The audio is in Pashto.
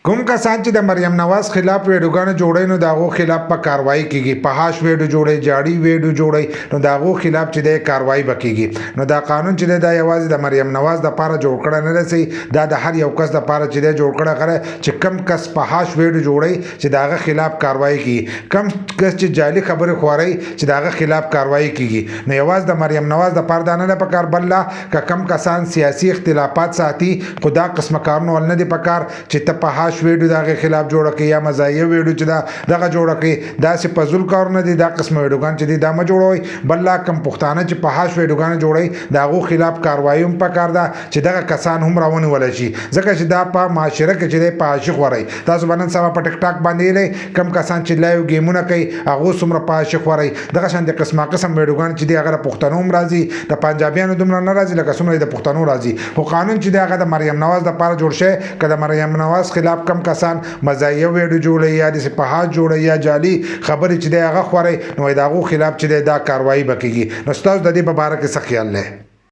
کوم کسان چې د مریم نواز خلاف ویډیوګانې جوړي نو داغو خلاف په کاروایی کیږي په هاش ویډیو جوړي جاړي ویډیو جوړي نو داغو خلاف چې د کاروایی بکیږي نو دا قانون چې د یوازې د مریم نواز د پاره جوړ کړه نه رسي دا د هر یو کس د پاره چې د جوړ کړه غره چې کم کس په هاش ویډیو جوړي چې داغه خلاف کاروایی کیږي کم کس چې جعلي خبره خوري چې داغه خلاف کاروایی کیږي نو یوازې د مریم نواز د پاره نه په کار بل لا کم کسان سیاسي اختلافات ساتي خدا قسم کارونه ول نه دي په کار چې ته په ویډیو دغه خلاف جوړه کې یا مزایه ویډیو چې دغه جوړه کې دا سه پزول کارونه دي دا قسم ویډیوګان چې دي دا ما جوړوي بل لا کم پښتانه چې په هاش ویډیوګان جوړي داغو خلاف کاروایی هم پکار ده چې دغه کسان هم راونی ول شي ځکه چې دا په معاشره کې چې په عاشق ورای تاسو باندې سبا په ټیک ټاک باندې لري کم کسان چې لایو گیمونه کوي هغه سمره په عاشق ورای دغه شان د قسمه ویډیوګان چې دغه پښتنو هم راځي د پنجابیانو دومره نه راځي لکه څومره د پښتنو راځي خو قانون چې دغه د مریم نواز د لپاره جوړ شي کله مریم نواز خلاف کم کسان مزایه ویډیو جوړي یا د سپاحات جوړي یا جعلي خبرې چې دغه خوري نو دغه خلاف چې دا کاروایی بکیږي نو تاسو د دې په اړه څه خیال لرئ